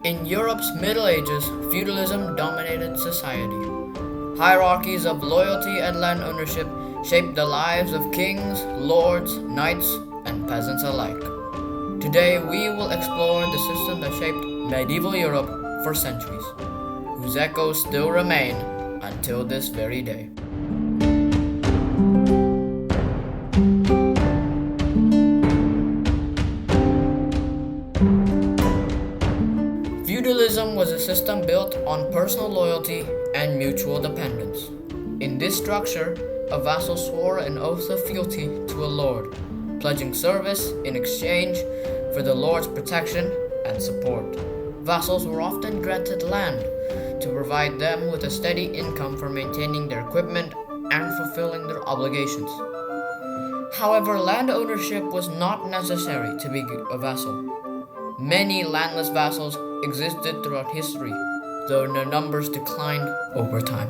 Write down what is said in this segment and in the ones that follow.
In Europe's Middle Ages, feudalism dominated society. Hierarchies of loyalty and land ownership shaped the lives of kings, lords, knights, and peasants alike. Today, we will explore the system that shaped medieval Europe for centuries, whose echoes still remain until this very day. Feudalism was a system built on personal loyalty and mutual dependence. In this structure, a vassal swore an oath of fealty to a lord, pledging service in exchange for the lord's protection and support. Vassals were often granted land to provide them with a steady income for maintaining their equipment and fulfilling their obligations. However, land ownership was not necessary to be a vassal. Many landless vassals existed throughout history, though their numbers declined over time.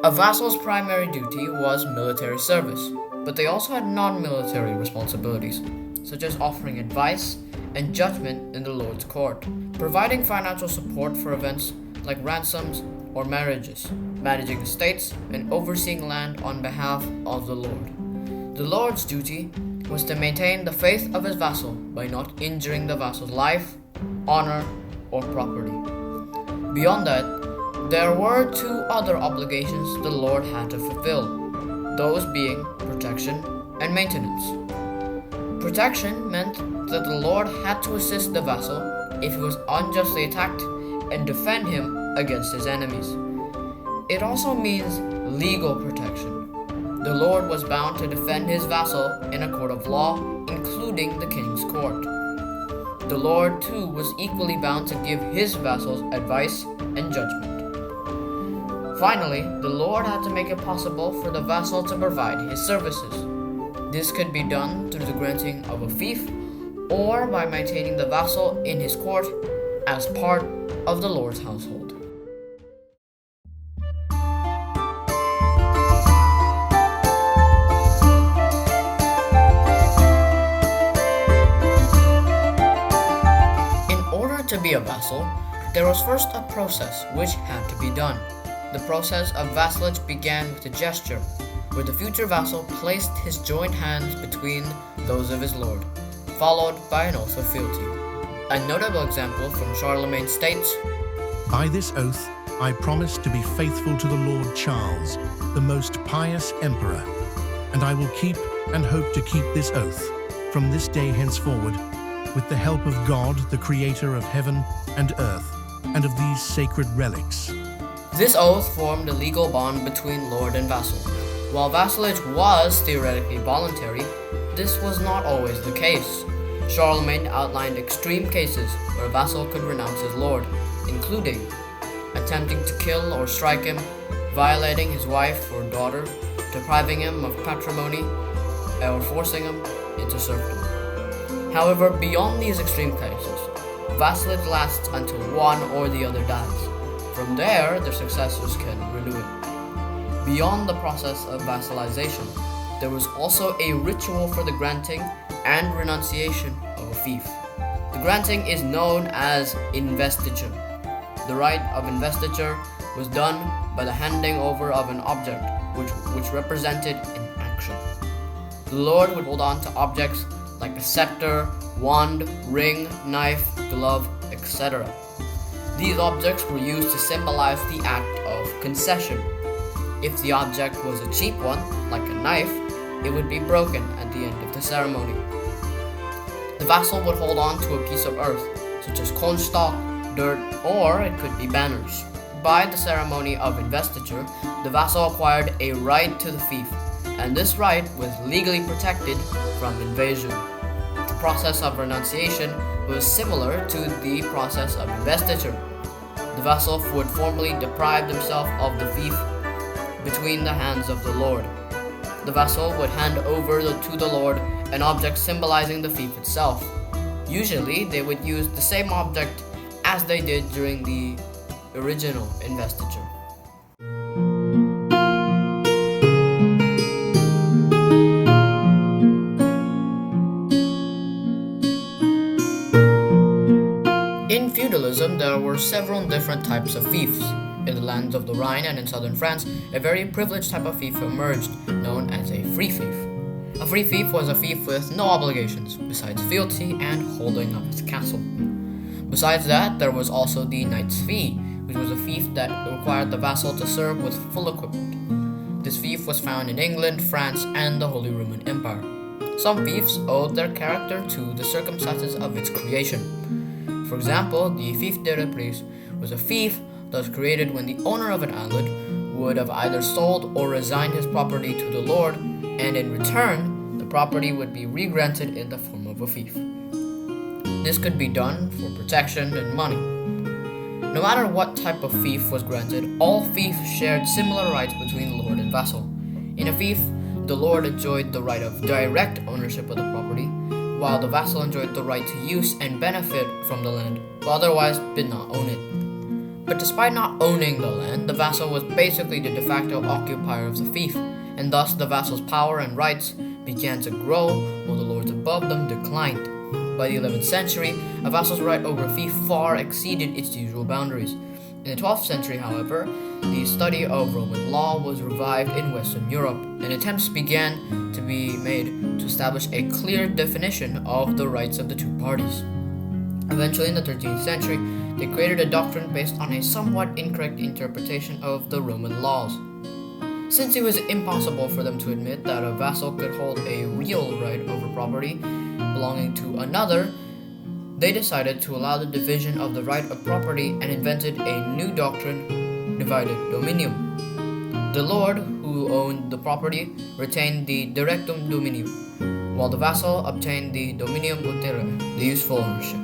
A vassal's primary duty was military service, but they also had non-military responsibilities, such as offering advice and judgment in the Lord's court, providing financial support for events like ransoms or marriages, managing estates, and overseeing land on behalf of the Lord. The Lord's duty was to maintain the faith of his vassal by not injuring the vassal's life, honor, or property. Beyond that, there were two other obligations the Lord had to fulfill, those being protection and maintenance. Protection meant that the Lord had to assist the vassal if he was unjustly attacked and defend him against his enemies. It also means legal protection. The Lord was bound to defend his vassal in a court of law, including the king's court. The Lord, too, was equally bound to give his vassals advice and judgment. Finally, the Lord had to make it possible for the vassal to provide his services. This could be done through the granting of a fief or by maintaining the vassal in his court as part of the Lord's household. To be a vassal, there was first a process which had to be done. The process of vassalage began with a gesture, where the future vassal placed his joined hands between those of his lord, followed by an oath of fealty. A notable example from Charlemagne states, "By this oath I promise to be faithful to the Lord Charles, the most pious emperor, and I will keep and hope to keep this oath from this day henceforward, with the help of God, the creator of heaven and earth, and of these sacred relics." This oath formed a legal bond between lord and vassal. While vassalage was theoretically voluntary, this was not always the case. Charlemagne outlined extreme cases where a vassal could renounce his lord, including attempting to kill or strike him, violating his wife or daughter, depriving him of patrimony, or forcing him into serfdom. However, beyond these extreme cases, vassalage lasts until one or the other dies. From there, their successors can renew it. Beyond the process of vassalization, there was also a ritual for the granting and renunciation of a fief. The granting is known as investiture. The rite of investiture was done by the handing over of an object which represented an action. The Lord would hold on to objects like a scepter, wand, ring, knife, glove, etc. These objects were used to symbolize the act of concession. If the object was a cheap one, like a knife, it would be broken at the end of the ceremony. The vassal would hold on to a piece of earth, such as cornstalk, dirt, or it could be banners. By the ceremony of investiture, the vassal acquired a right to the fief, and this right was legally protected from invasion. The process of renunciation was similar to the process of investiture. The vassal would formally deprive himself of the fief between the hands of the lord. The vassal would hand over to the lord an object symbolizing the fief itself. Usually, they would use the same object as they did during the original investiture. In feudalism, there were several different types of fiefs. In the lands of the Rhine and in southern France, a very privileged type of fief emerged, known as a free fief. A free fief was a fief with no obligations, besides fealty and holding of his castle. Besides that, there was also the knight's fee, which was a fief that required the vassal to serve with full equipment. This fief was found in England, France, and the Holy Roman Empire. Some fiefs owed their character to the circumstances of its creation. For example, the fief de reprise was a fief that was created when the owner of an island would have either sold or resigned his property to the lord, and in return, the property would be re-granted in the form of a fief. This could be done for protection and money. No matter what type of fief was granted, all fiefs shared similar rights between lord and vassal. In a fief, the lord enjoyed the right of direct ownership of the property, while the vassal enjoyed the right to use and benefit from the land, but otherwise did not own it. But despite not owning the land, the vassal was basically the de facto occupier of the fief, and thus the vassal's power and rights began to grow while the lords above them declined. By the 11th century, a vassal's right over a fief far exceeded its usual boundaries. In the 12th century, however, the study of Roman law was revived in Western Europe, and attempts began to be made to establish a clear definition of the rights of the two parties. Eventually, in the 13th century, they created a doctrine based on a somewhat incorrect interpretation of the Roman laws. Since it was impossible for them to admit that a vassal could hold a real right over property belonging to another, they decided to allow the division of the right of property and invented a new doctrine, divided dominium. The lord, who owned the property, retained the directum dominium, while the vassal obtained the dominium utere, the useful ownership.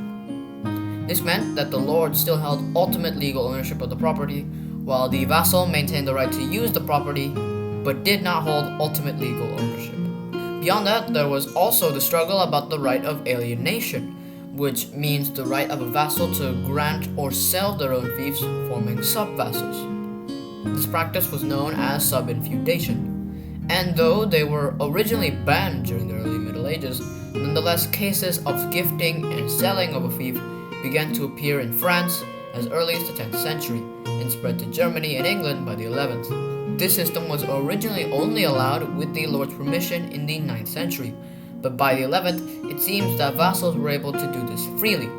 This meant that the lord still held ultimate legal ownership of the property, while the vassal maintained the right to use the property, but did not hold ultimate legal ownership. Beyond that, there was also the struggle about the right of alienation, which means the right of a vassal to grant or sell their own fiefs, forming sub-vassals. This practice was known as sub-infeudation, and though they were originally banned during the early Middle Ages, nonetheless cases of gifting and selling of a fief began to appear in France as early as the 10th century, and spread to Germany and England by the 11th. This system was originally only allowed with the lord's permission in the 9th century, but by the 11th, it seems that vassals were able to do this freely,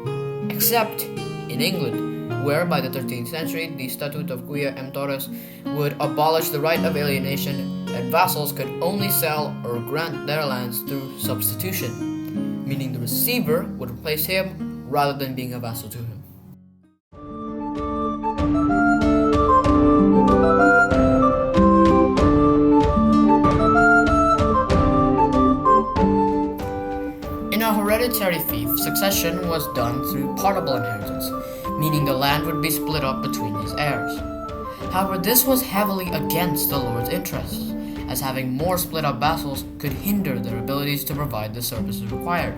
except in England, where by the 13th century, the Statute of Quia Emptores would abolish the right of alienation, and vassals could only sell or grant their lands through substitution, meaning the receiver would replace him rather than being a vassal to him. In a hereditary fief, succession was done through partible inheritance, meaning the land would be split up between his heirs. However, this was heavily against the lord's interests, as having more split up vassals could hinder their abilities to provide the services required.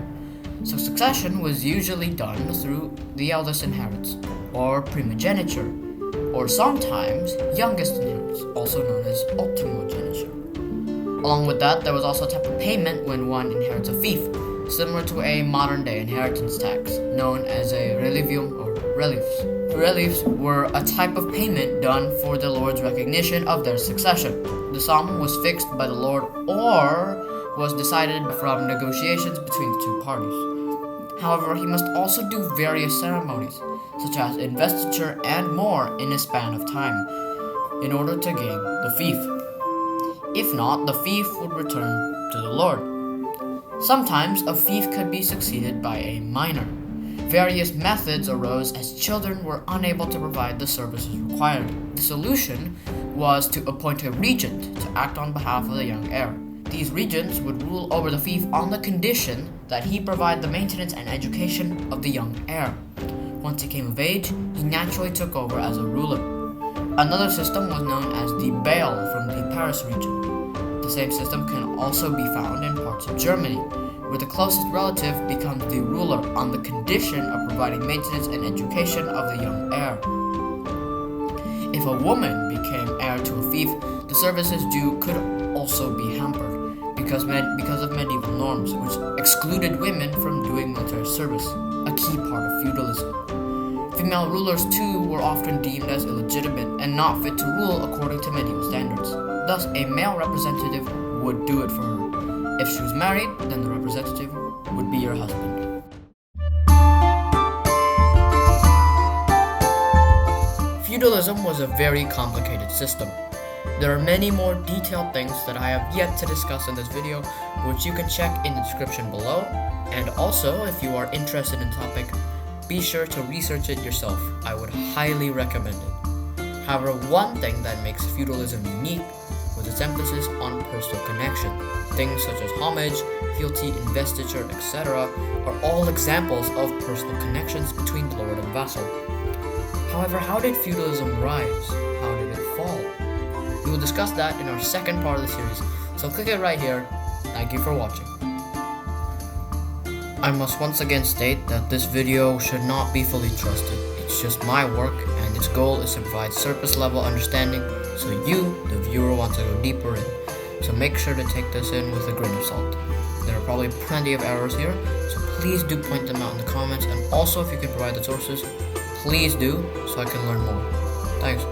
So succession was usually done through the eldest inherits, or primogeniture, or sometimes youngest inherits, also known as ultimogeniture. Along with that, there was also a type of payment when one inherits a fief, similar to a modern-day inheritance tax, known as a relivium or reliefs. Reliefs were a type of payment done for the lord's recognition of their succession. The sum was fixed by the lord or was decided from negotiations between the two parties. However, he must also do various ceremonies, such as investiture and more in a span of time, in order to gain the fief. If not, the fief would return to the lord. Sometimes a fief could be succeeded by a minor. Various methods arose as children were unable to provide the services required. The solution was to appoint a regent to act on behalf of the young heir. These regents would rule over the fief on the condition that he provide the maintenance and education of the young heir. Once he came of age, he naturally took over as a ruler. Another system was known as the bail from the Paris region. The same system can also be found in parts of Germany, where the closest relative becomes the ruler on the condition of providing maintenance and education of the young heir. If a woman became heir to a fief, the services due could also be hampered because of medieval norms, which excluded women from doing military service, a key part of feudalism. Female rulers too were often deemed as illegitimate and not fit to rule according to medieval standards. Thus, a male representative would do it for her. If she was married, then the representative would be your husband. Feudalism was a very complicated system. There are many more detailed things that I have yet to discuss in this video, which you can check in the description below. And also, if you are interested in the topic, be sure to research it yourself. I would highly recommend it. However, one thing that makes feudalism unique was its emphasis on personal connection. Things such as homage, fealty, investiture, etc. are all examples of personal connections between lord and vassal. However, how did feudalism rise? How did it fall? We will discuss that in our second part of the series, so click it right here. Thank you for watching. I must once again state that this video should not be fully trusted. It's just my work, and its goal is to provide surface level understanding so you, the viewer, want to go deeper in. So make sure to take this in with a grain of salt. There are probably plenty of errors here, so please do point them out in the comments, and also if you can provide the sources, please do, so I can learn more. Thanks.